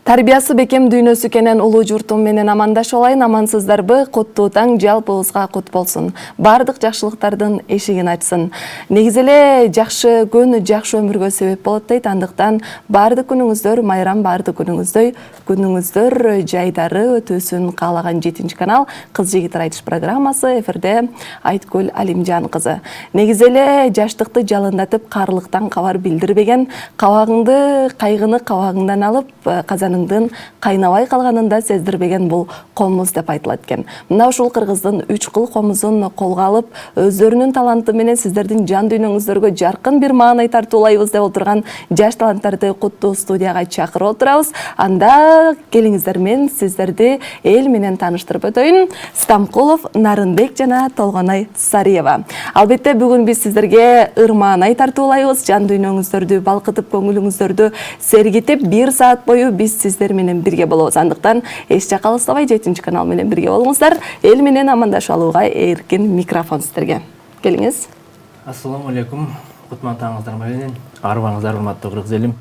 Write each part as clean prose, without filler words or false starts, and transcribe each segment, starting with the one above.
Тарбиясы бекем дүйнөсү кенен улуу журтум менен амандаш олайын, амансыздарбы, куттуу таң жалпыбызга кут болсун. Бардык жакшылыктардын эшигин ачсын. Негизи эле жакшы күн жакшы өмүргө себеп болот дейт. Андыктан бардык күнүңүздөр майрам, бардык күнүңүздөр жайдары өтүүсүн каалаган 7-канал Кыз жигиттер айтыш программасы эфирде Айткүл Алимжан кызы. Негизи эле жаштыкты жалындатып, карлыктан кабар билдирбеген, кабагыңды, кайгыны кабагыңдан алып, казаныңдын кайнабай калганында сездирбеген бул комуз деп айтылат экен. Мына ушул кыргыздын 3 кыл комузун колго алып, өздөрүнүн таланты менен сиздердин жан дүйнөңүздөргө жаркын бир маанай тартуулайбыз деп отурган жаш таланттарды куттуу студияга чакырып отурабыз. Анда келиңиздер, мен сиздерди эл менен тааныштырып өтөйүн. Стамкулов Нарынбек жана Толгонай Сариева. Албетте бүгүн биз сиздерге ыр маанай тартуулайбыз, жан дүйнөңүздөрдү балкытып, көңүлүңүздөрдү сергитип, 1 саат бою биз сиздер менен бирге болобуз. Андыктан эч жакка алыстабай 7-канал менен бирге болуңуздар. Эл менен амандашып алууга эркин микрофон сиздерге. Келиңиз. Ассаламу алейкум. Кутман таңыңыздар менен. Арыбаңыздар, урматтуу кыргыз элим.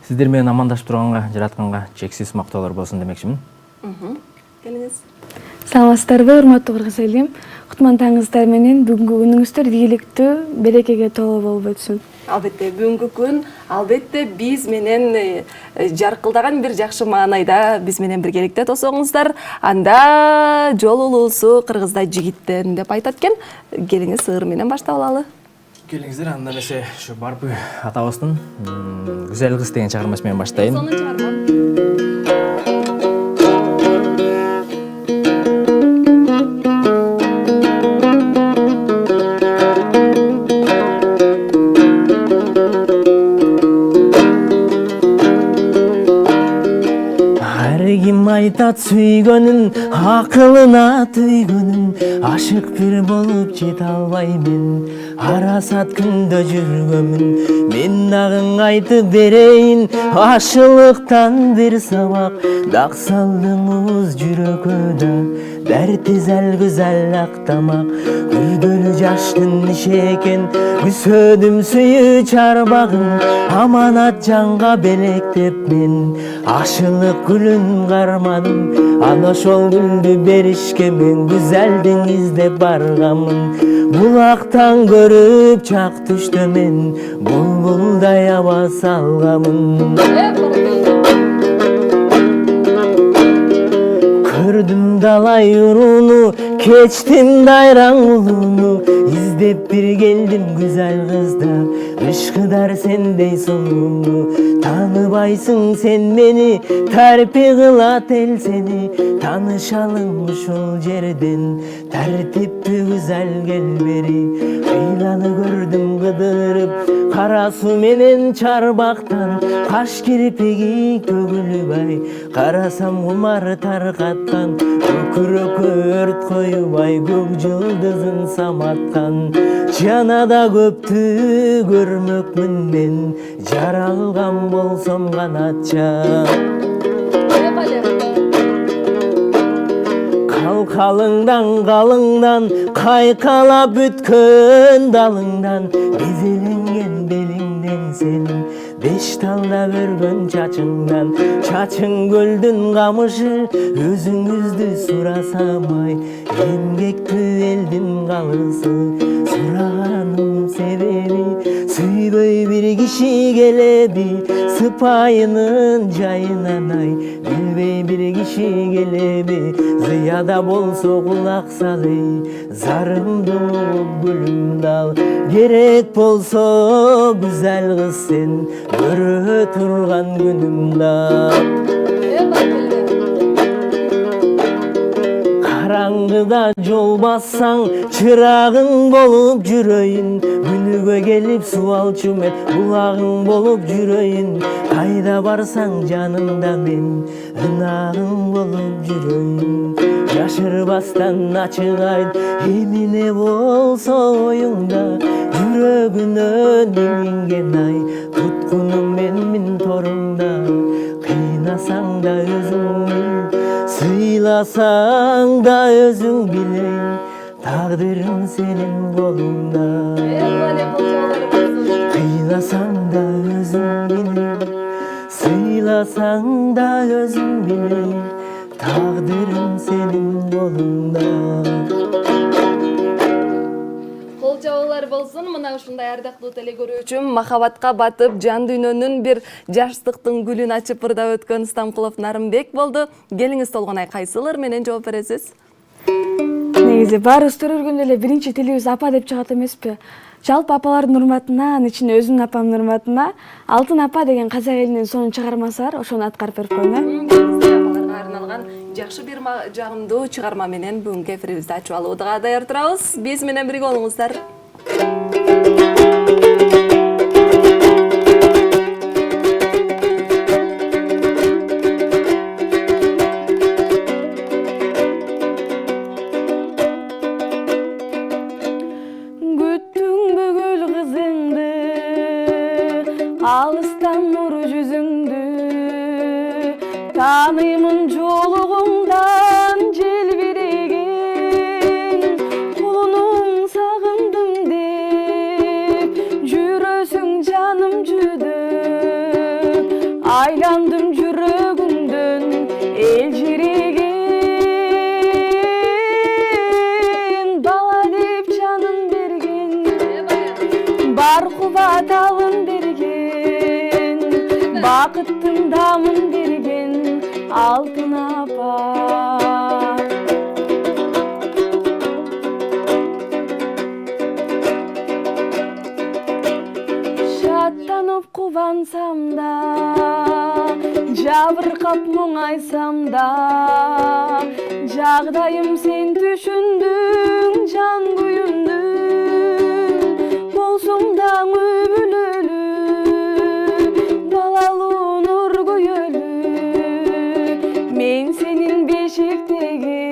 Сиздер менен амандашып турганга, жаратканга чексиз мактоолор болсун демекчимин. Келиңиз. Саламатсыздарбы, урматтуу кыргыз элим. Кутман таңыңыздар менен бүгүнкү күнүңүздөр ийгиликтүү, берекеге толо болуп өтсүн. Албетте бүгүнкү күн, албетте биз менен жаркылдаган бир жакшы маанайда биз менен биргеликте тосоңуздар. Анда жолулуусу кыргызда жигиттен деп айтат экен. Келиңиз, ыр менен баштап алалы. Келиңиздер, анда эмесе ушу Барпы атабыздын Güzel кыз деген чыгармасы менен баштайын. Сонун чыгарма. Айтат сүйгөнүн, акылына түйгөнүн, ашык бир болуп жете албаймын. Арасат күндө жүргөмүн, мен дагың айтып берейин, ашылыктан бир сабак. Дак салдыңыз жүрөккө да, дәртизәл güzel актамак. Күрдөлү жаштын иши экен, күсөдүм сүйүү чарбагын. Аманат жанга белектеп мен, ашылык гүлүн кармадым. Ана ошол гүлдү беришке мен güzelдин издеп баргамын. Булактан көрүп чак түштө мен, булбулдай аба салгамын. Көрдүм далай урууну, кечтим дайраң улууну. İzdеп bir geldim güzel kızda, ышкыдар сендей сулууну. Таныбайсың сен мени, тарпи кылат эл сени. Таанышалым ушул жерден, тартиптүү güzel кел бери. Кыйланы көрдүм кыдырып, кара суу менен чарбактан. Каш кирпиги төгүлүбай, карасам кумар таркаткан. Көкүрөккө өрт коюбай, көк жылдызын саматкан. Жанада көптү көрмөкмүн мен, жаралган болсом канатча. Қалыңдан кайкалап бүткөн далыңдан, безеленген белиңден сен, 5 талда өргөн чачыңдан. Чачың көлдүн камышы, өзүңүздү сурасамай, эмгектүү элдин калысы. Сураганым себеби, сүйбөй бир киши келеби, сыпайынын жайынан ай. Билбей бир киши келеби, зыяда болсо кулак сал эй. Зарымды гүлүмдү ал, керек болсо güzel кыз сен, көрө турган күнүмдө. Караңгыда жол бассаң, чырагың болуп жүрөйүн. Күнүгө келип суу алчу мен, булагың болуп жүрөйүн. Кайда барсаң жаныңда мен, ынагың болуп жүрөйүн. Жашырбастан ачык айт, эмне болсо оюңда. Жүрөгүнөн илинген ай, туткунум менмин торуңда. Кыйнасаң да өзүң бил, сыйласаң да өзүң билейин. Тагдырың сенин колуңда. Кыйнасаң да өзүң билейин, Сыйласаң да өзің биле, тағдырым сенің қолыңда. Кол жабуулар болсун. Мына ушундай ардактуу теле көрүүчүм, махабатка батып, жан дүйнөнүн бир жаштыктын гүлүн ачып ырдап өткөн Стамкулов Нарымбек болду. Келиңиз Толгонай, кайсылар менен жооп бересиз? Негизи баарыбыз көргөндө эле биринчи тилибиз апа деп чыгат эмеспи? Жалпы апалардын урматына, анын ичинде өзүмдүн апамдын урматына Алтын апа деген казак элинин сонун чыгармасы бар, ошону аткарып берип коеюн, Апаларга арналган жакшы бир жагымдуу чыгарма менен бүгүнкү эфирибизди ачып алууга даяр турабыз. Биз менен бирге болуңуздар. Алыстан нур жүзүңдү, таныймын жолугуңдан желбиреген, кулунуң сагындым деп, жүрөсүң жаным жүдөп, айландым жүрөгүңдөн элжиреген, бала деп жанын берген, бар кубат алын берген, бакыттын дамын берген Алтын апа. Шаттанып кубансам да, жабыркап муңайсам да, жагдайым сен түшүндүң жан күйүмдүң, болсуң да өбүлөлү, балалуу нур көйөлү, мен сенин бешиктеги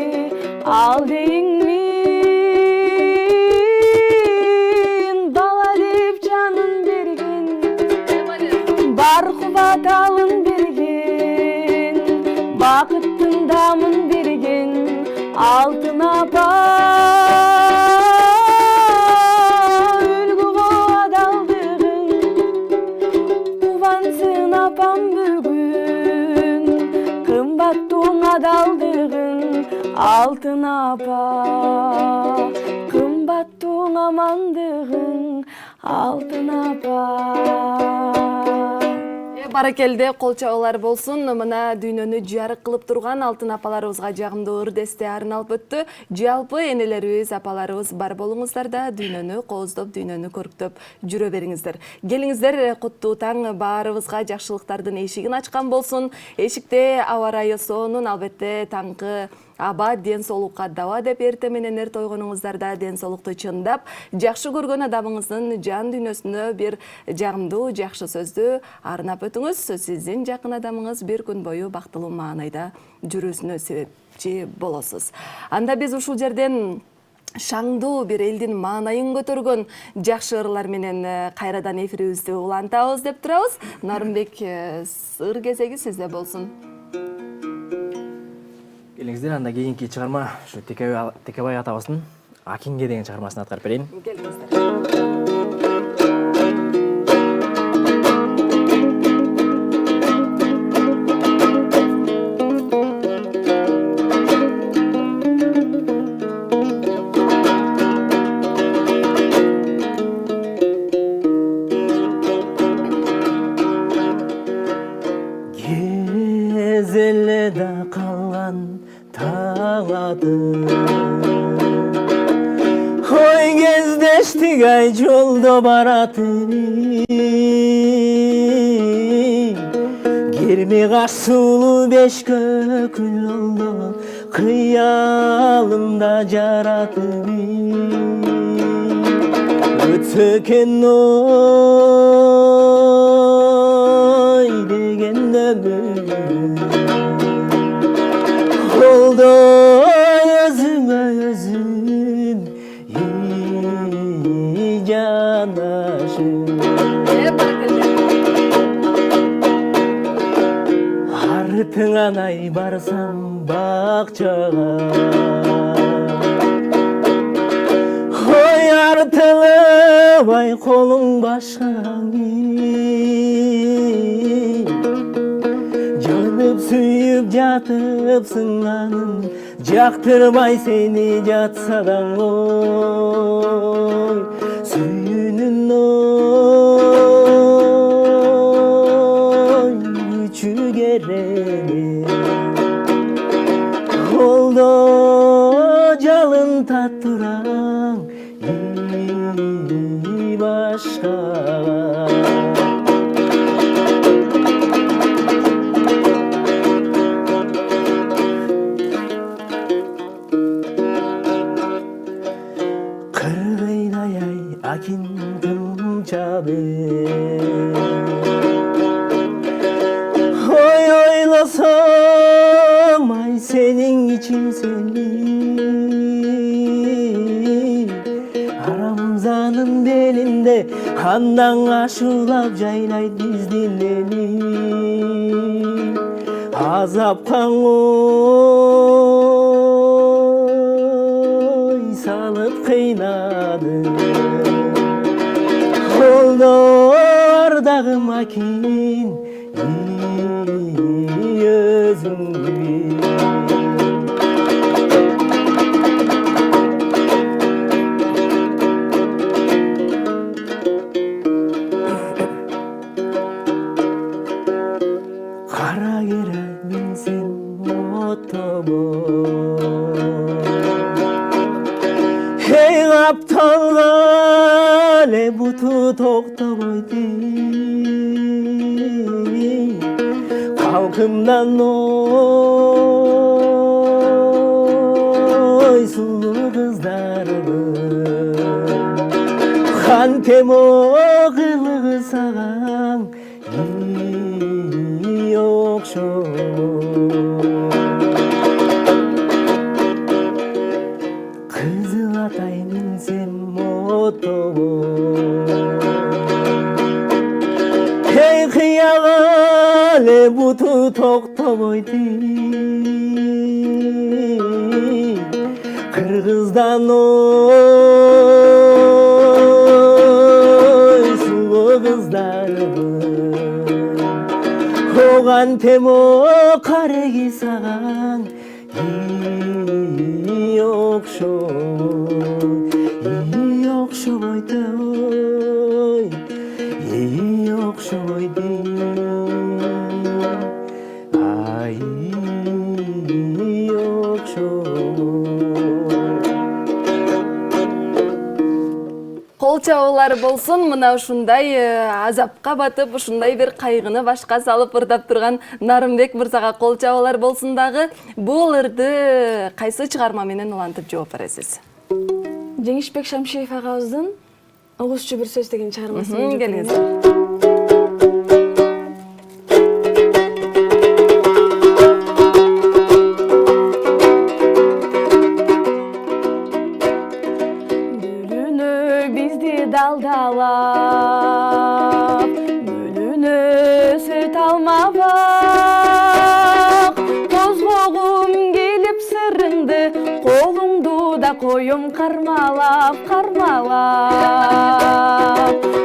алдейиңмин, бала деп жанын берген, бар кубат алын берген, бакыттын дамын берген Алтын апа. Үлгү адалдыгың кубансың апам бүгүн, кымбаттуу адалдыгың Алтын апа, кымбаттуу амандыгың Алтын апа. Баракелде, кол чабуулар болсун. Мына дүйнөнү жарык кылып турган Алтын апаларыбызга жагымдуу ырдесте арналып өттү. Жалпы энелерибиз, апаларыбыз бар болуңуздар да дүйнөнү кооздоп, дүйнөнү көрктөп жүрө бериңиздер. Келиңиздер, куттуу таң баарыбызга жакшылыктардын эшигин ачкан болсун. Эшикте аба ырайы сонун, албетте таңкы аба ден соолукка даба деп эрте менен эрте ойгонуңуздарда ден соолукту чындап, жакшы көргөн адамыңыздын жан дүйнөсүнө бир жагымдуу, жакшы сөздү арнап өтүңүз. Сиздин жакын адамыңыз бир күн бою бактылуу маанайда жүрүүсүнө себепчи болосуз. Анда биз ушул жерден шаңдуу бир элдин маанайын көтөргөн жакшы ырлар менен кайрадан эфирибизди улантабыз деп турабыз. Нарымбек, ыр кезеги сизде болсун. Келиңиздер, анда кийинки чыгарма ушу Текебай атабыздын Акинге деген чыгармасын аткарып берейин. Келиңиздер. Кезеледе калган таң аты, ой кездештик ай жолдо баратын, керме каш сулуу беш көкүл олдо кыялымда жаратып, өтсө экен ой деген өмүр, колдой өзүңө өзүң жанашыр. Артыңан ай барсам бакчага, ой артылып ай колуң башка сүйүп жатыпсың анын, жактырбай сени жатса да ой, сүйүүнүн ой күчү керемет. Колдо жалын таттыраң башкага. Кыргыйдай ай акин тымчабы, ой ойлосом ай сенин ичиң сенли, Арамзанын белинде андан ашуулап жайлайт биздин эли. Азапка ой салып кыйнады, колдор дагы макин өзүң бил. Кара керай минсен отобой, эй капталган эле буту токтобой дейм, калкымдан ой сулуу кыздарбы, кантем кылыгы сагаң кызыл атай минсем отобой, эй кыяган эле буту токтобой дейм, кыргыздан ой сулуу кыздарбы, кантемо кареги сагаң окшобойт ой, окшобойт ай Кол чабуулар болсун, мына ушундай азапка батып, ушундай бир кайгыны башка салып ырдап турган Нарымбек мырзага кол чабуулар болсун дагы. Бул ырды кайсы чыгарма менен улантып жооп бересиз? Жеңишбек Шамшиев агабыздын Огузчу бир сөз деген чыгармасы. Келиңиз. Далдалап, бөлүнө сөйт алмабак, козгогум келип сырыңды, колуңду да коюм кармалап, кармалап.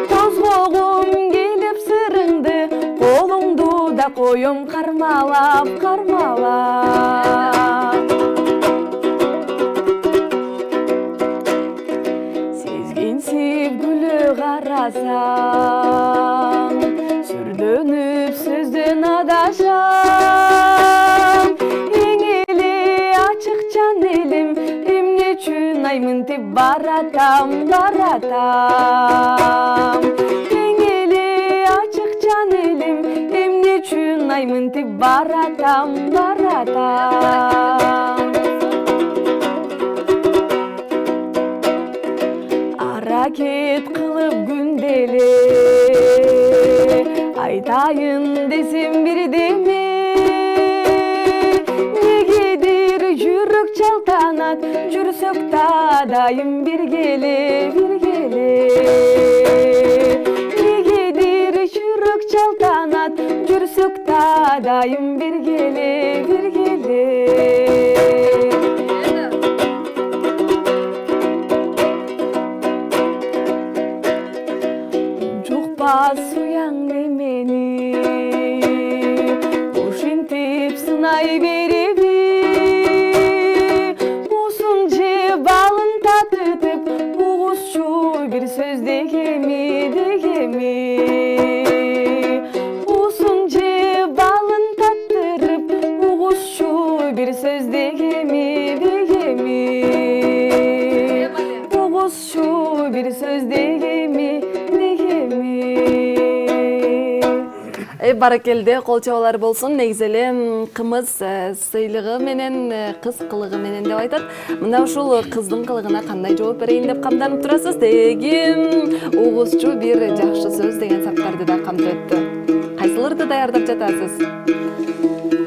Козгогум келип сырыңды, колуңду да коюм кармалап, кармалап. Карасаң, сүрдөнүп сөздөн адашам, эң эле ачык жан элим, эмне үчүн аймынтип баратам, баратам. Эң эле ачык жан элим, эмне үчүн аймынтип баратам, баратам. Аракет кылып күнделе айтайын десем бирдеме, негедир жүрөк чалтанат, жүрсөк да дайым биргеле, биргеле. Негедир жүрөк чалтанат, жүрсөк да дайым биргеле, биргеле. Суяң немени ушинтип бериби усунчу балын татытып угузчу бир сөз дегеми усунчу балын таттырып угузчу бир сөз дегеми угузчу бир сөз дегеми Баракелде, кол чабалар болсун. Негизи эле кымыз сыйлыгы менен, кыз кылыгы менен деп айтат. Мына ушул кыздын кылыгына кандай жооп берейин деп камданып турасыз? Деги угузчу бир жакшы сөз деген саптарды да камтып өттү. Кайсыларды даярдап жатасыз?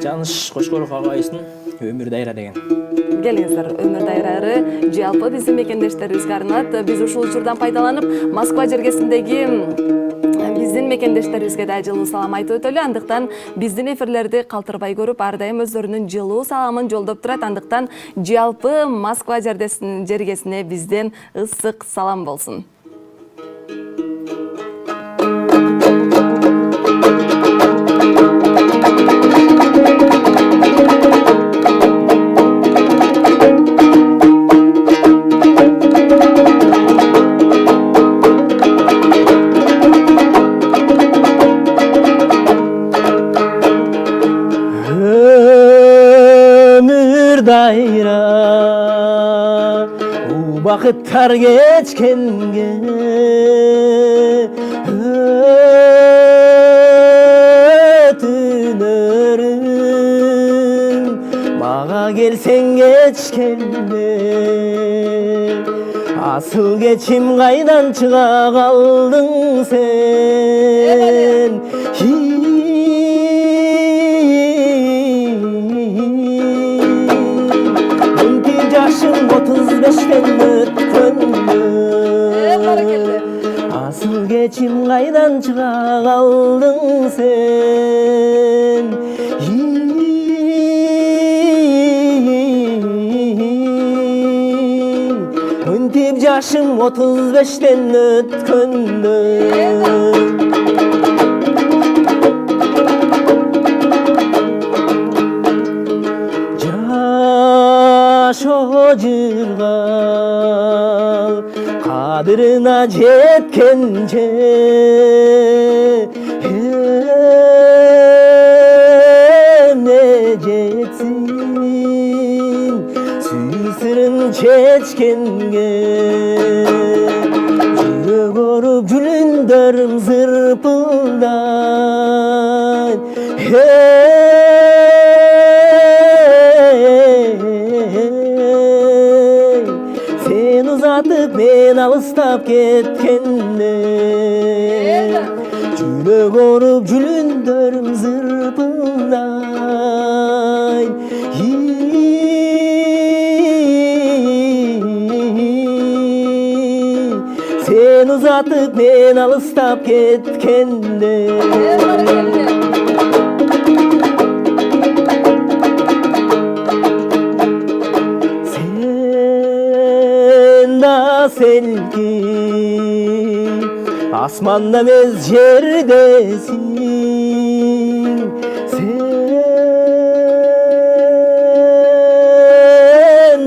Жаныш Кошкоров агайыбыздын өмүр дайра деген. Келиңиздер, өмүр дайралары жалпы биздин мекендештерибизге арналат. Биз ушул учурдан пайдаланып Москва жергесиндеги биздин мекендештерибизге да жылуу салам айтып өтөлү. Андыктан биздин эфирлерди калтырбай көрүп, ар дайым өздөрүнүн жылуу саламын жолдоп турат. Андыктан жалпы Москва жергесине бизден ысык салам болсун. Vakitlar geçkenge ötünürüm Mağa gelsen geçkenge Asıl geçim kaydan çığa kaldın sen Yaşım 35'ten ötkündü Asıl geçim kaydan çığa kaldın sen Öntip yaşım 35'ten ötkündü Şocurgal kadrına жеткенче ne жетсин süysürün çeçkenge жүрөк оруп жүлүндөрүм зырпылдай Sen uzatıp men alыстап кеткенде Жүрөк оруп жүлүндөрүм зырпылдай Sen uzatıp men alыстап кеткенде Selki asmanda emez yerdesin Sen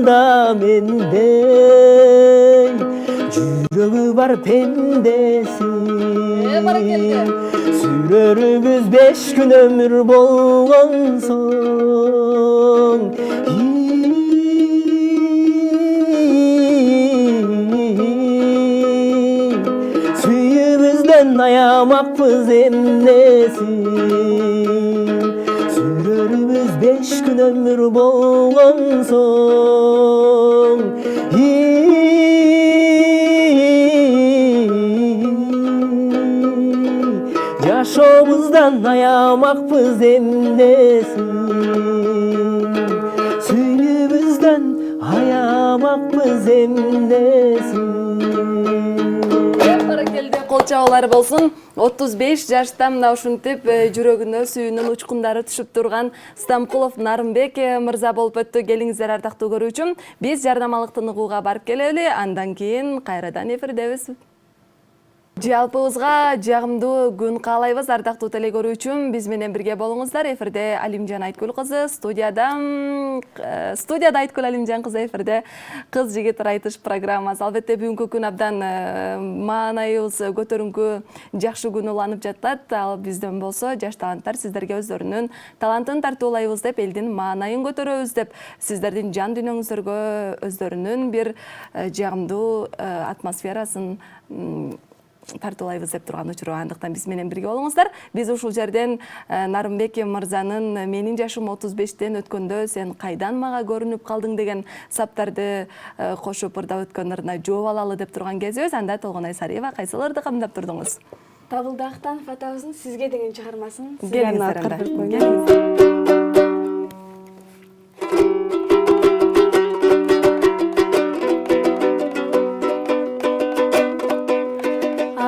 da mendey жүрөгү бар пенdesin Sürörүбүz 5 күн ömür болгон соң Ayamakpız emnesin Sürörübüz 5 gün ömür bolgon soň Yaşoobuzdan ayamakpız emnesin Sүйүүбүздөн ayamakpız emnesin Кол чабалар болсун. 35 жашта мына ушинтип жүрөгүнө сүйүүнүн учкундары түшүп турган Стамкулов Нарымбек мырза болуп өттү. Келиңиздер ардактуу көрүүчүм. Биз жарнамалык тыныгууга барып келели, андан кийин кайрадан эфирдебиз. Жалпыбызга жагымдуу күн каалайбыз, ардактуу теле көрүүчүм. Биз менен бирге болуңуздар. Эфирде Алимжан Айткүл кызы, студияда Айткүл Алимжан кызы эфирде Кыз жигит айтыш программасы. Албетте бүгүнкү күн абдан маанайыбыз көтөрүңкү, жакшы күн уланып жатат. Ал бизден болсо жаш таланттар сиздерге өздөрүнүн талантын тартуулайбыз деп, элдин маанайын көтөрөбүз деп, сиздердин жан дүйнөңүздөргө өздөрүнүн бир жагымдуу атмосферасын тартуулайбыз деп турган учуру. Андыктан биз менен бирге болуңуздар. Биз ушул жерден Нарымбек мырзанын менин жашым 35-тен өткөндө сен кайдан мага көрүнүп калдың деген саптарды кошуп ырдап өткөндөрүнө жооп алалы деп турган кезибиз. Анда Толгонай Сариева кайсыларды камдап турдуңуз? Табылды Актанов атабыздын Сизге деген чыгармасын Келиңиздер анда.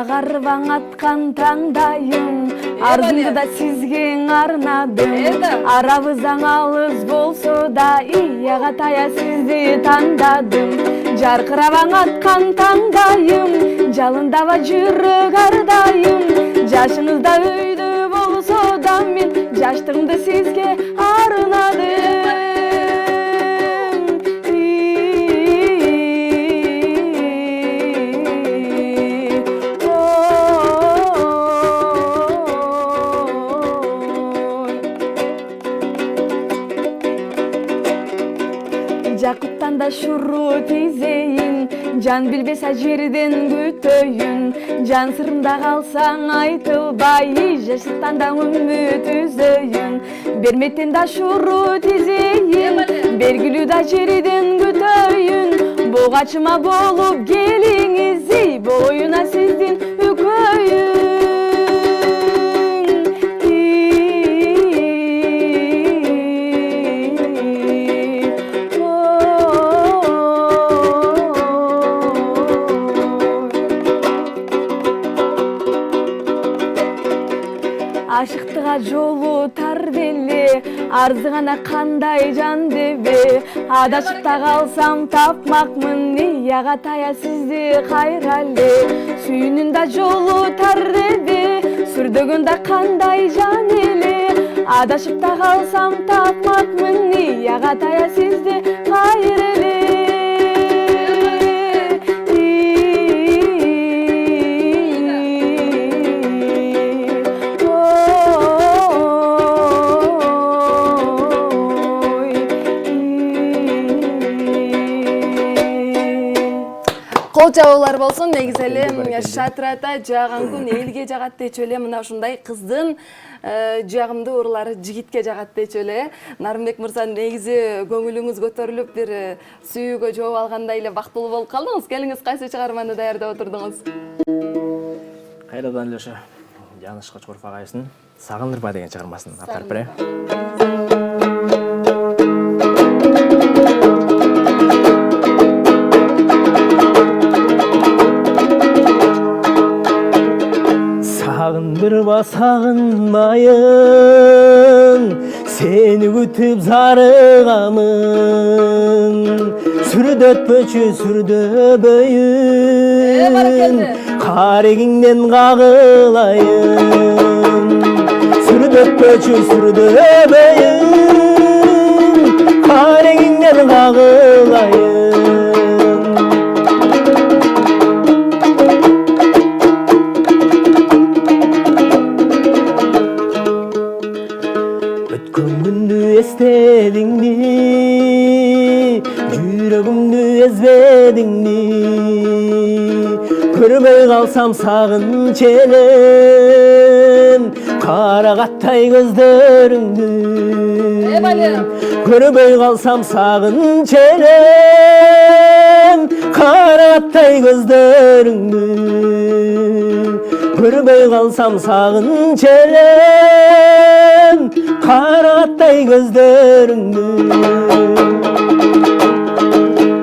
Агарбаң аткан таңдайым, арзымды да сизге арнадым. Арабыздан алыс болсо да, ияга тая сизди тандадым. Жаркырабаң аткан таңдайым, жалындаба жүрөк ардайым. Жашыңызда өйдө болсо да, мен жаштыгымды сизге арнадым. Жакуттан да шуру тизейин, жан билбесе жерден күтөйүн. Жан сырымда калсаң айтылбай, жаштыктан да үмүт үзөйүн. Бермектен да шуру тизейин, бергилүү да жерден күтөйүн. Бугачыма болуп келиңиз, болоюна сиздин үкөйүн. Ашыктыга жолу тар беле, арзыгана кандай жан дебе. Адашып да калсам тапмакмын, ияга тая сизди кайра эле. Сүйүүнүн да жолу тар дебе, сүрдөгөн да кандай жан эле. Адашып да калсам тапмакмын, ияга тая сизди кайра эле. Кол жабуулар болсун. Негизи эле шатырата жааган күн элге жагат дечү эле, мына ушундай кыздын жагымдуу ырлары жигитке жагат дечү эле. Нарымбек мырза, негизи көңүлүңүз көтөрүлүп бир сүйүүгө жооп алгандай эле бактылуу болуп калдыңыз. Келиңиз, кайсы чыгарманы даярдап отурдуңуз? Кайрадан эле ошо Жаныш Кочкоров агайыбыздын Сагындырба деген чыгармасын аткарып берем. Сагындырба сагынмайын, сени күтүп зарыгамын. Сүрдөтпөчү сүрдөбөйүн, карегиңден кагылайын. Сүрдөтпөчү сүрдөбөйүн, карегиңден кагылайын. Estedingmi, жүрөгүмдү ezbedingmi? Көрбөй калсам сагынч элем, карагаттай көздөрүңдү. Көрбөй калсам сагынч элем, карагаттай көздөрүңдү. Көрбөй калсам сагынч элем, карагаттай көздөрүңдү.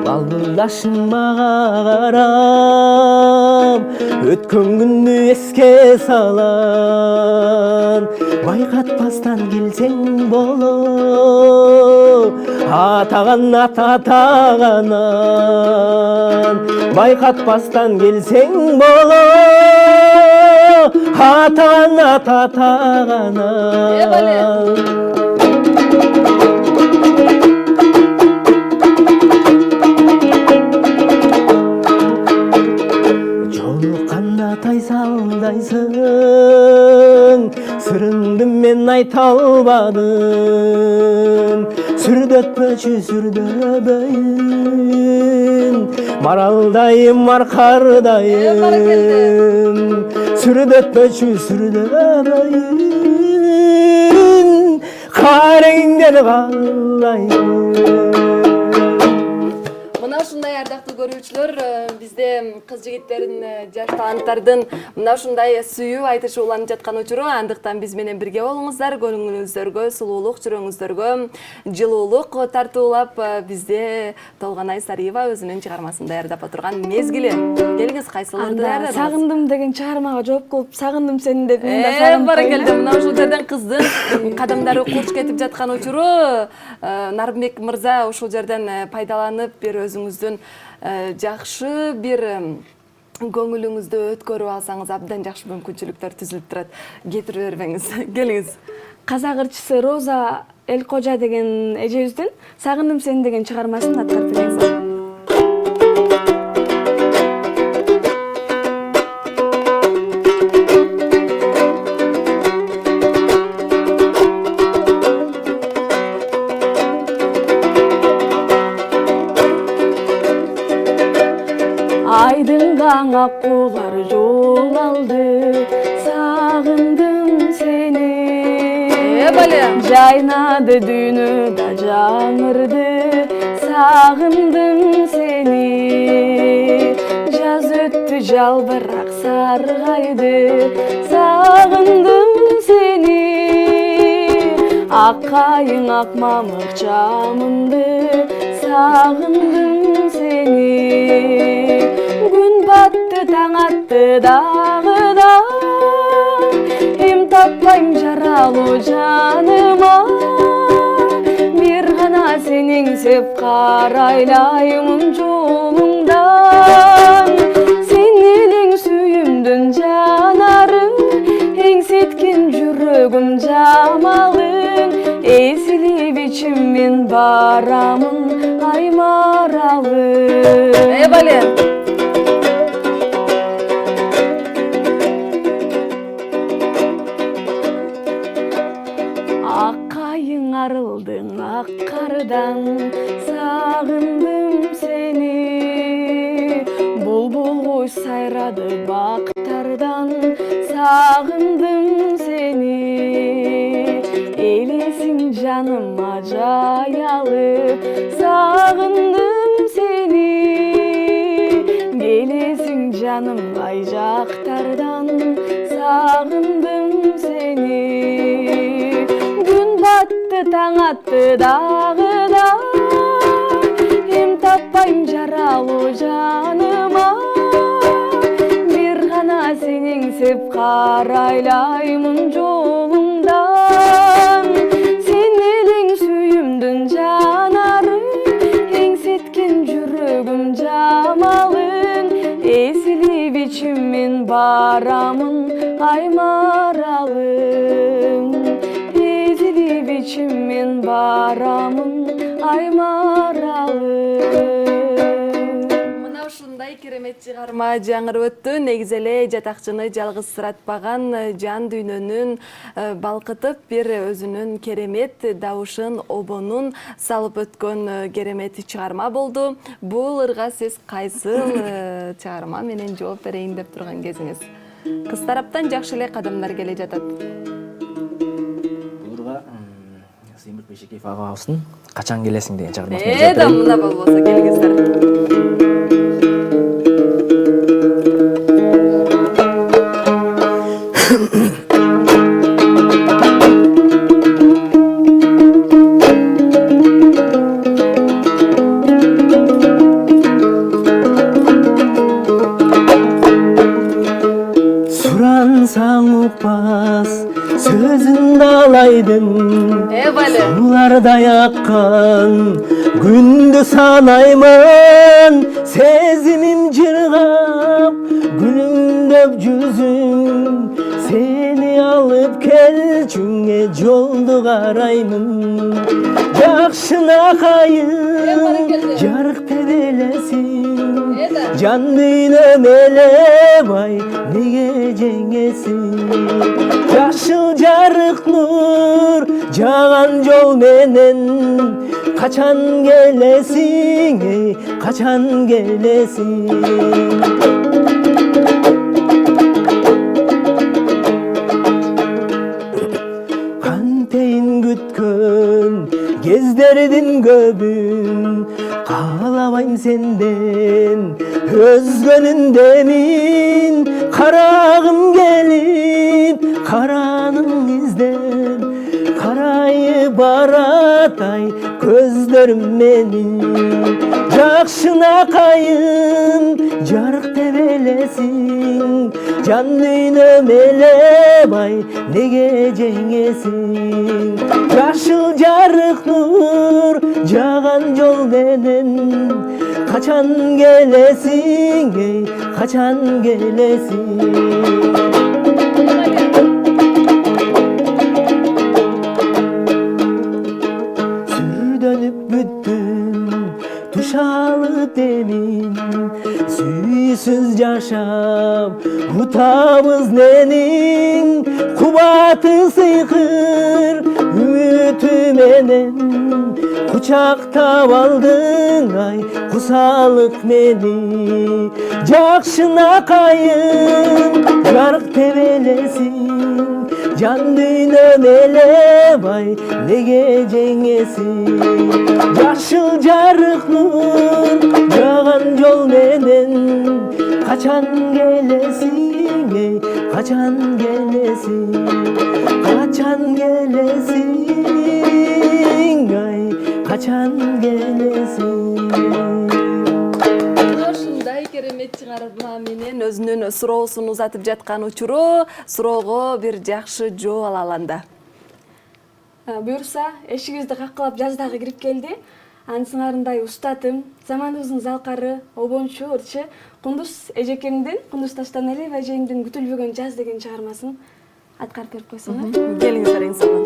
Балдырдашың мага карап, өткөн күндү эске салам. Байкатпастан келсең боло, атағанан байқатпастан келсең боло атағанан жолыққанда тайсалдайсың сырыңды мен айта албадым сүрдөтпөчү сүрдөбөйүн маралдайым аркардайым сүрдөтпөчү сүрдөбөйүн кареңден калайын. Мына ушундай ардактуу көрүүчүлөр, бизде кыз жигиттердин, жаш таланттардын мына ушундай сүйүү айтышы уланып жаткан учуру. Андыктан биз менен бирге болуңуздар, көңүлүңүздөргө сулуулук, жүрөгүңүздөргө жылуулук тартуулап, бизде Толгонай Сариева өзүнүн чыгармасын даярдап отурган мезгили. Келиңиз, кайсыларды даярдадыңыз? Сагындым деген чыгармага жооп кылып, сагындым сени деп мен да сагындым. Баракелде, мына ушул жерден кыздын кадамдары курч кетип жаткан учуру Нарымбек мырза ушул жерден пайдаланып бир өзүңүздүн жакшы бир көңүлүңүздү өткөрүп алсаңыз абдан жакшы мүмкүнчүлүктөр түзүлүп турат. Кетирип бербеңиз. Келиңиз. Казак ырчысы Роза Элкожа деген эжебиздин Сагындым сени деген чыгармасын аткарып бериңиз. Айдын аңак кулар жол алды, сагындым сени. Жайнады дүйнө да жаңырды, сагындым сени. Жаз өттү жалбырак саргайды, сагындым сени. Ак кайың ак мамык чамынды, сагындым сени. Күн батты таң атты дагы да, эм таппайм жаралуу жаныма. Бир гана сен эңсеп карайлаймын жолуңдан. Сен элең сүйүмдүн жанары, эңсеткен жүрөгүм жамалың. Эсилип ичиммен барамын аймаралы. Бале. Ак кайың арылдың ак кардан, сагындым сени. Булбул куш сайрады бактардан, сагындым сени. Элесиң жаныма жаялып, сагындым сени. Келесиң жаным ай жактардан, сагындым сени. Күн батты таң атты дагы да, эм таппайм жаралуу жаныма. Бир гана сен эңсеп карайлаймын жолуңдан. Сен элең сүйүмдүн жанары, эңсеткен жүрөгүм жамалың. Эсилип ичиммен барамын аймаралың. Эсилип ичиммен барамын аймаралың. Мына ушундай керемет чыгарма жаңырып өттү. Негизи эле жатакчыны жалгызсыратпаган, жан дүйнөнүн балкытып бир өзүнүн керемет дабышын, обонун салып өткөн керемет чыгарма болду. Бул ырга сиз кайсыл чыгарма менен жооп берейин деп турган кезиңиз? Кыз тараптан жакшы эле кадамдар келе жатат. Бул ырга Сыймык Бейшекеев агабыздын качан келесиң деген чыгармасын Да, мына болбосо келиңиздер. Сурансаң укпас сөзүн далайдын, Бале. сулар Karday akkan gündü sanayman, sezimim cırgap gülümdöp yüzüm. Seni alıp kelçüңe joldu karaymun. Jakşına kayın jarık tebelesin, jan düynöm elebay nege jengesin. Yaşıl jarık nur jagan jol menen, kaçan gelesin ey, kaçan gelesin. Kanteyin gütkün gezlerdin göbün, kalabayım senden özgönün min. Karağım gelip karanın izden, karayı baratay gözlerim menin. Jakşına kayın jarık tebelesin, jan düynöm elebay nege jengesin. Yaşıl jarık nur jagan jol menen, kaçan gelesin ey, kaçan gelesin. Sürdönüp büttün tuşalı demin, süysüz yaşap utabız nenin. Kubatı sıykır ümütü menen, kucakta aldın ay kusalık meni. Jakşına kayın jarık tebelesin, jan düynöm elebay nege jengesin. Yaşıl jarık nur jagan jol menen, kaçan gelesin ey, kaçan gelesin. Kaçan gelesin ay, kaçan gelesin. Ушундай керемет чыгарма менен өзүнүн суроосун узатып жаткан учуру суроого бир жакшы жооп алалы анда. Буюрса эшигибизди каккылап жаз дагы кирип келди. Анын сыңарындай устатым, заманыбыздын залкары, обончу, ырчы Кундуз эжекемдин, Кундуз Таштанали эжемдин Күтүлбөгөн жаз деген чыгармасын аткарып берип койсоңор. Келиңиздер эң сонун.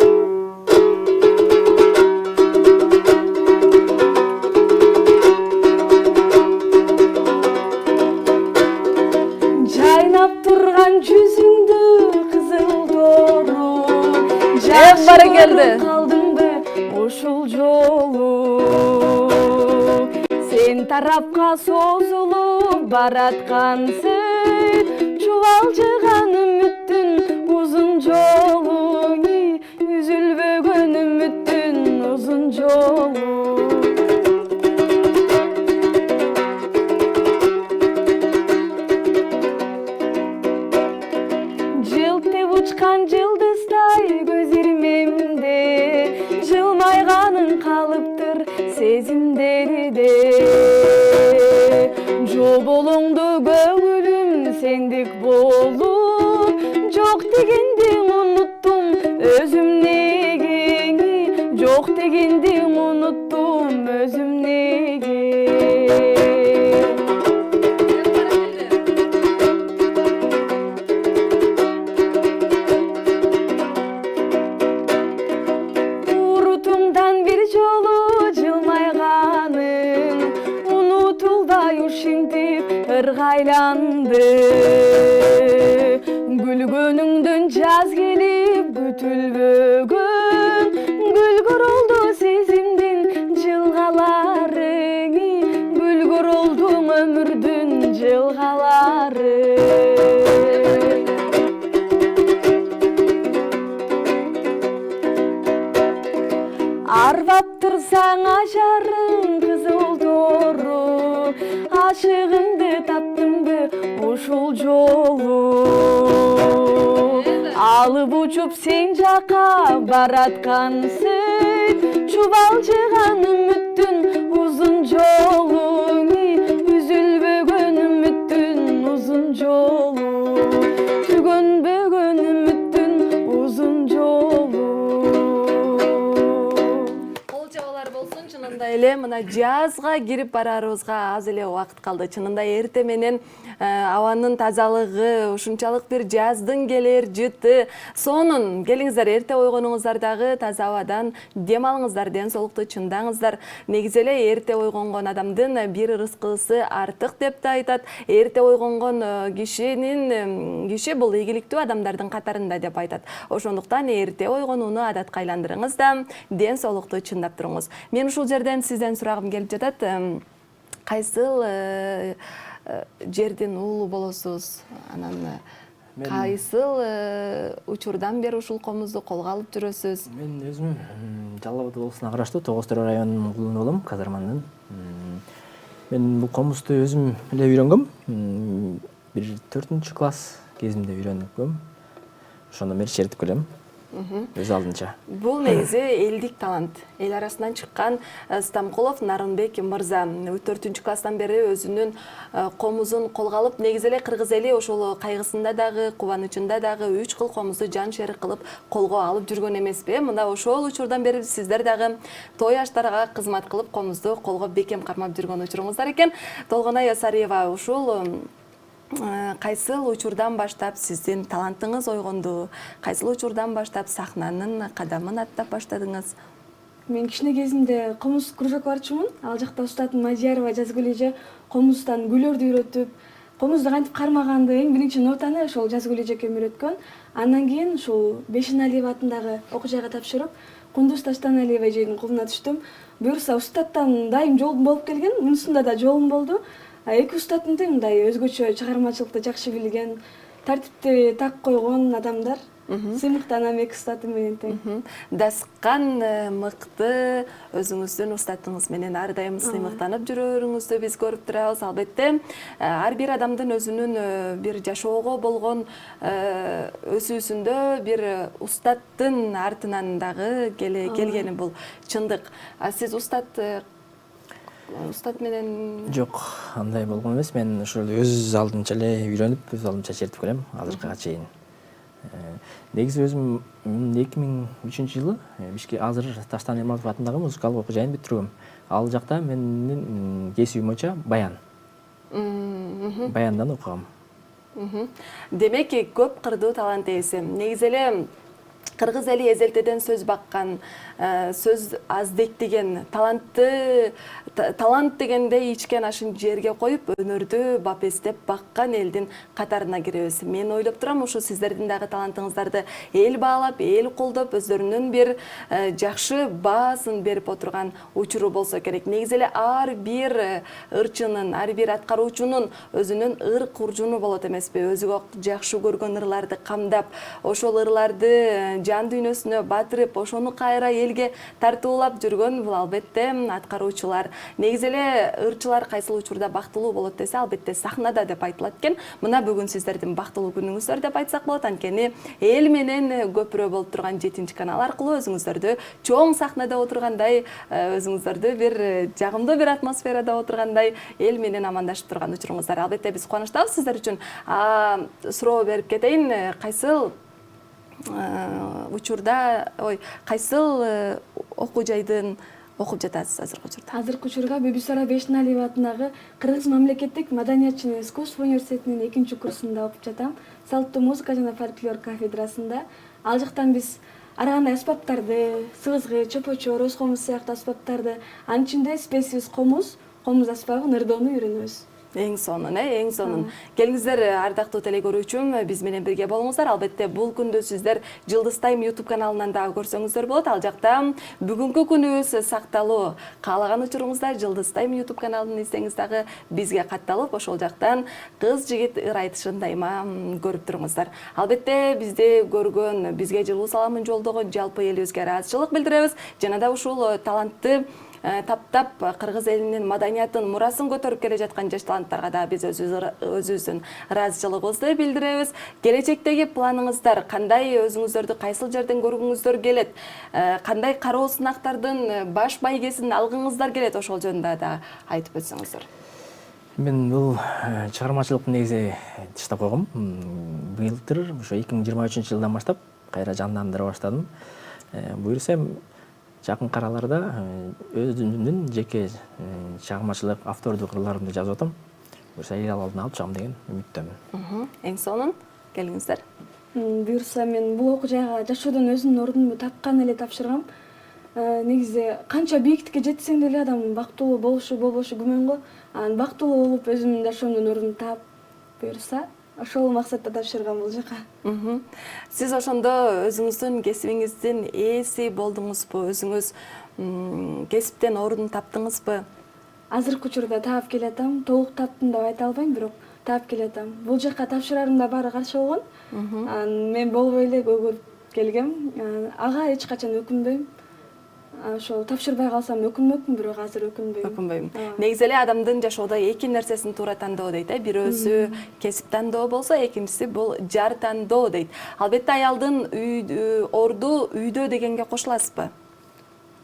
Жайнап турган жүзүңдү кызыл дору, бары келди. Калдыңбы ушул жолу? Сен тарапка созулуп бараткансың, чубалжыган үмүттүн узун жолу, үзүлбөгөн үмүттүн узун жолу. Жылтып учкан жылдыздай көз ирмемде, жылмайганын калыптыр сезимдерде. Жоболоңду көңүлүм сендик болуп, жок дегенди унуттум өзүм неге, жок дегенди унуттум өзүм неге. Урутуңдан бир жолу жылмайганың, унутулбай ушинтип ыргайланды. Гүлгөнүңдөн жаз келип күтүлбөгөн, гүлгөр олду сезимдин жылгаларың, гүлгөр олдуң өмүрдүн жылгалары. Арбап турсаң ажарың кызыл дору, ашыгымды таптымбы ушул жолу? Алып учуп сен жака бараткансың, чубалжыган үмүттүн узун жолу, үзүлбөгөн үмүттүн узун жолу, түгөнбөгөн үмүттүн узун жолу. чынында эле мына жазга кирип барарыбызга аз эле убакыт калды. Чынында эрте менен абанын тазалыгы, ушунчалык бир жаздын келер жыты. Сонун келиңиздер, эрте ойгонуңуздар дагы таза абадан дем алыңыздар, ден соолукту чыңдаңыздар. Негизи эле эрте ойгонгон адамдын бир рызкысы артык деп да айтат. Эрте ойгонгон киши бул ийгиликтүү адамдардын катарында деп айтат. Ошондуктан эрте ойгонууну адатка айландырыңыз да ден соолукту чындап туруңуз. Мен ушул жерден сизден сурагым келип жатат. Кайсыл жердин уулу болосуз? Анан кайсыл учурдан бери ушул комузду колго алып жүрөсүз? Мен өзүм Жалал Абад облусуна караштуу Тогуз Төрө районунун уулу болом, Казармандын. Мен бул комузду өзүм эле үйрөнгөм. Бир 4 класс кезимде үйрөнгөм. Ошондон бери чертип келем. Өз алдынча. Бул негизи элдик талант. Эл арасынан чыккан Стамкулов Нарынбек мырза 4 класстан бери өзүнүн комузун колго алып, негизи эле кыргыз эли ошол кайгысында дагы, кубанычында дагы 3 кыл комузду жан шерик кылып колго алып жүргөн эмеспи? Мында ошол учурдан бери сиздер дагы той аштарга кызмат кылып комузду колго бекем кармап жүргөн учуруңуздар экен. Толгонай Асариева, ушул кайсыл учурдан баштап сиздин талантыңыз ойгонду? Кайсыл учурдан баштап сахнанын кадамын аттап баштадыңыз? Мен кичине кезимде комуз кружокко барчумун. Ал жакта устатым Мадиярова Жазгүл эже комуздан гүлөрдү үйрөтүп, комузду кантип кармаганды эң биринчи нотаны ошол Жазгүл эжекем үйрөткөн. Андан кийин ушул Бешеналиев атындагы окуу жайга тапшырып, Кундуз Таштаналиева эженин колуна түштүм. Буюрса устаттан дайым жолум болуп келген, мунусунда да жолум болду. Эки устатым тең мындай өзгөчө чыгармачылыкты жакшы билген, тартипти так койгон адамдар. Сыймыктанам эки устатым менен тең. Дасыккан мыкты өзүңүздүн устатыңыз менен ар дайым сыймыктанып жүрөрүңүздү биз көрүп турабыз. Албетте, ар бир адамдын өзүнүн бир жашоого болгон өсүүсүндө бир устаттын артынан дагы келгени бул чындык. Сиз устат менен Жок, андай болгон эмес. Мен ошол өз алдынча эле үйрөнүп, өз алдынча чертип келем азыркыга чейин. Негизи өзүм 2003-жылы Бишкек азыр Таштан Эмалов атындагы музыкалык окуу жайын бүтүргөм. Ал жакта менин кесибим боюнча баян. Баяндан окугам. Демек, көп кырдуу талант ээси. Негизи эле кыргыз эли эзелтеден сөз баккан, сөз аздеттеген, талант дегенде ичкен ашын жерге коюп, өнөрдү бапестеп баккан элдин катарына киребиз. Мен ойлоп турам, ушу сиздердин дагы талантыңыздарды эл баалап, эл колдоп, өздөрүнүн бир жакшы баасын берип отурган учуру болсо керек. Негизи эле ар бир ырчынын, ар бир аткаруучунун өзүнүн ыр куржуну болот эмеспи? Өзүгө жакшы көргөн ырларды камдап, ошол ырларды жан дүйнөсүнө батырып, ошону кайра элге тартуулап жүргөн бул албетте аткаруучулар. Негизи эле ырчылар кайсыл учурда бактылуу болот десе, албетте сахнада деп айтылат экен. Мына бүгүн сиздердин бактылуу күнүңүздөр деп айтсак болот. Анткени эл менен көпүрө болуп турган 7-канал аркылуу өзүңүздөрдү чоң сахнада отургандай, өзүңүздөрдү бир жагымдуу бир атмосферада отургандай эл менен амандашып турган учуруңуздар. Албетте биз кубанычтабыз сиздер үчүн. Суроо берип кетейин, кайсыл учурда, кайсыл окуу жайдын окуп жатасыз азыркы учурда? Азыркы учурда Бибисара Бешеналиева атындагы Кыргыз мамлекеттик маданият жана искусство университетинин 2-курсунда окуп жатам. Салттуу музыка жана фольклор кафедрасында. Ал жактан биз ар кандай аспаптарды, сыгызгы, чөпөчө, роз комуз сыяктуу аспаптарды, анын ичинде спесибиз комуз аспабын ырдоону үйрөнөбүз. Эң сонун, эң сонун. Келиңиздер, ардактуу теле көрүүчүм, биз менен бирге болуңуздар. Албетте, бул күндү сиздер Жылдыз Тайм YouTube каналынан дагы көрсөңүздөр болот. Ал жакта бүгүнкү күнүбүз сакталуу. Каалаган учуруңузда Жылдыз Тайм YouTube каналын изсеңиз дагы бизге катталып, ошол жактан кыз жигит ыр айтышын дайыма көрүп туруңуздар. Албетте, бизди көргөн, бизге жылуу саламын жолдогон жалпы элибизге ыраазычылык билдиребиз. Жана да ушул талантты таптап кыргыз элинин маданиятын, мурасын көтөрүп келе жаткан жаш таланттарга да биз өзүбүздүн ыраазычылыгыбызды билдиребиз. Келечектеги планыңыздар кандай? Өзүңүздөрдү кайсыл жерден көргүңүздөр келет? Кандай кароо сынактардын баш байгесин алгыңыздар келет? Ошол жөнүндө да айтып өтсөңүздөр. Мен бул чыгармачылыкты негизи таштап койгом. Былтыр ошо 2023-жылдан баштап кайра жандандыра баштадым. Буюрса жакынкы араларда өзүмдүн жеке чыгармачылык автордук ырларымды жазып атам. Буюрса эл алдына алып чыгам деген үмүттөмүн. Эң сонун келиңиздер. Буюрса мен бул окуу жайга жашоодон өзүмдүн ордумду тапкан эле тапшыргам. Негизи канча бийиктикке жетсең деле адам бактылуу болушу болбошу күмөн го. Анан бактылуу болуп өзүмдүн жашоомдун ордун таап буюрса ошол максатта тапшыргам бул жака. Сиз ошондо өзүңүздүн кесибиңиздин ээси болдуңузбу? Өзүңүз кесиптен ордун таптыңызбы? Азыркы учурда таап келатам. Толук таптым деп айта албайм, бирок таап келатам. Бул жака тапшырарымда баары каршы болгон. Мен болбой эле өгүрүп келгем. Ага эч качан өкүнбөйм. Ошол тапшырбай калсам өкүнмөкмүн, бирок азыр өкүнбөйм. Өкүнбөйм. Негизи эле адамдын жашоодо эки нерсесин туура тандоо дейт. Бирөөсү кесип тандоо болсо, экинчиси бул жар тандоо дейт. Албетте аялдын орду үйдө дегенге кошуласызбы?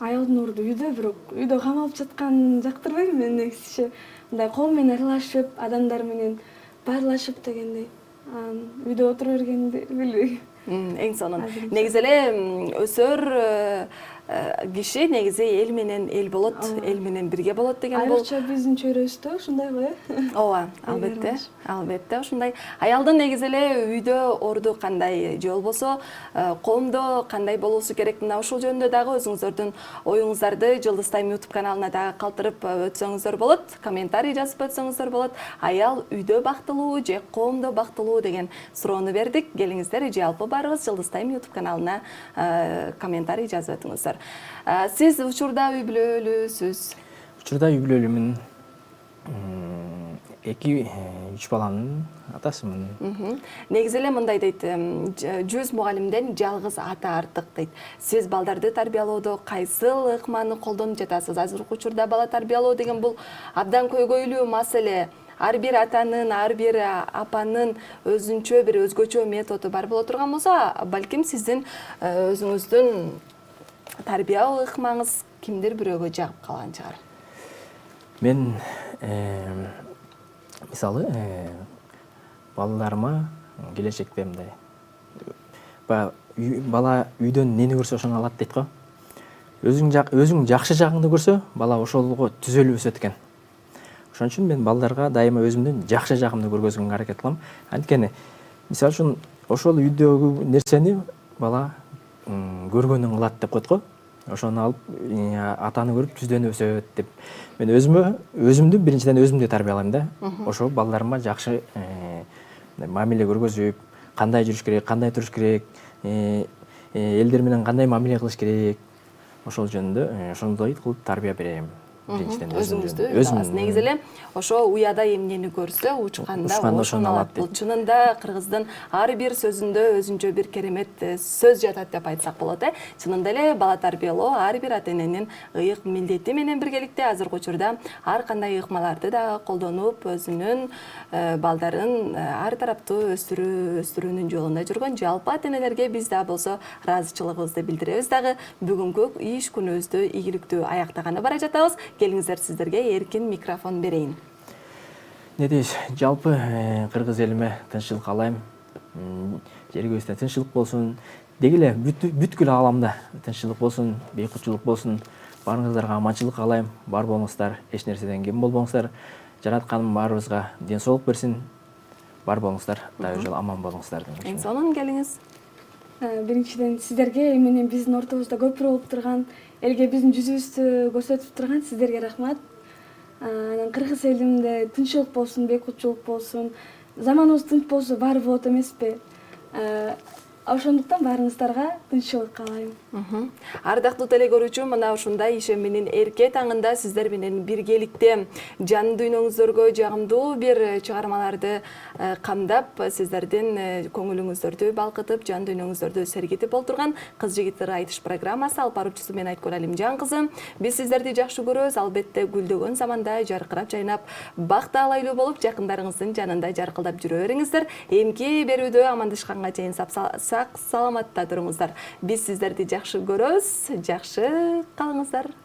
Аялдын орду үйдө, бирок үйдө камалып жаткан жактырбайм мен негизичи. Мындай кол менен аралашып, адамдар менен баарлашып дегендей. Үйдө отура бергенди билбейм. Эң сонун. Негизи эле өсөр киши негизи эл менен эл болот, эл менен бирге болот деген бул. Айрыкча биздин чөйрөбүздө ушундай го, Ооба, албетте ушундай. Аялдын негизи эле үйдө орду кандай, же болбосо коомдо кандай болуусу керек? Мына ушул жөнүндө дагы өзүңүздөрдүн оюңуздарды Жылдыз Тайм YouTube каналына дагы калтырып өтсөңүздөр болот, комментарий жазып өтсөңүздөр болот. Аял үйдө бактылуу же коомдо бактылуу деген суроону бердик. Келиңиздер, жалпы баарыбыз Жылдыз Тайм YouTube каналына комментарий жазып өтүңүздөр. Сиз учурда үй бүлөлүүсүз? Учурда үй бүлөлүүмүн. 2-3 баланын атасымын. Негизи эле мындай дейт, 100 мугалимден жалгыз ата артык дейт. Сиз балдарды тарбиялоодо кайсыл ыкманы колдонуп жатасыз? Азыркы учурда бала тарбиялоо деген бул абдан көйгөйлүү маселе. Ар бир атанын, ар бир апанын өзүнчө бир өзгөчө методу бар боло турган болсо, балким сиздин өзүңүздүн тарбия ыкмаңыз кимдир бирөөгө жагып калган чыгар. Мен мисалы балдарыма келечекте мындай бала үйдөн нени көрсө ошону алат дейт го. Өзүң жакшы жагыңды көрсө, бала ошолго түзөлүп өсөт экен. Ошон үчүн мен балдарга дайыма өзүмдүн жакшы жагымды көргөзгөнгө аракет кылам. Анткени мисалы үчүн ошол үйдөгү нерсени бала көргөнүн кылат деп коет го. Ошону алып атаны көрүп түздөнүп өсөт деп. Мен өзүмдү биринчиден өзүмдү тарбиялайм да. Ошо балдарыма жакшы мамиле көргөзүп, кандай жүрүш керек, кандай туруш керек, элдер менен кандай мамиле кылыш керек. Ошол жөнүндө ошондой кылып тарбия берем. Өзүңүздү негизи эле ошо уяда эмнени көрсө, учканда ошону алат. Бул чынында кыргыздын ар бир сөзүндө өзүнчө бир керемет сөз жатат деп айтсак болот. Чынында эле бала тарбиялоо ар бир ата эненин ыйык милдети менен биргеликте азыркы учурда ар кандай ыкмаларды да колдонуп, өзүнүн балдарын ар тараптуу өстүрүүнүн жолунда жүргөн жалпы ата энелерге биз да болсо ыраазычылыгыбызды билдиребиз дагы. Бүгүнкү иш күнүбүздү ийгиликтүү аяктаганы бара жатабыз. Келиңиздер, сиздерге эркин микрофон берейин. Не дейсиз, жалпы кыргыз элиме тынччылык каалайм. Жерибизде тынччылык болсун. Деги эле бүткүл ааламда тынччылык болсун, бейкутчулук болсун. Баарыңыздарга аманчылык каалайм. Бар болуңуздар, эч нерседен кем болбоңуздар. Жаратканым баарыбызга ден соолук берсин. Бар болуңуздар, дайыр жол аман болуңуздар. Эң сонун келиңиз. Биринчиден сиздерге менен биздин ортобузда көпүрө болуп турган, элге биздин жүзүбүздү көрсөтүп турган сиздерге рахмат. Анан кыргыз элимде тынччылык болсун, бейкутчулук болсун, заманыбыз тынч болсо баары болот эмеспи? Ошондуктан баарыңыздарга тынччылык каалайм. Ардактуу теле көрүүчү, мына ушундай ишембинин эрке таңында сиздер менен биргеликте жан дүйнөңүздөргө жагымдуу бир чыгармаларды камдап, сиздердин көңүлүңүздөрдү балкытып, жан дүйнөңүздөрдү сергитип олтурган Кыз жигиттер айтыш программасы алып баруучусу мен Айткөл Алимжан кызы. Биз сиздерди жакшы көрөбүз, албетте гүлдөгөн заманда жаркырап жайнап, бактаалайлуу болуп, жакындарыңыздын жанында жаркылдап жүрө бериңиздер. Эмки берүүдө амандашканга чейин сак саламатта туруңуздар. Биз сиздерди жакшы көрөбүз, жакшы калыңыздар.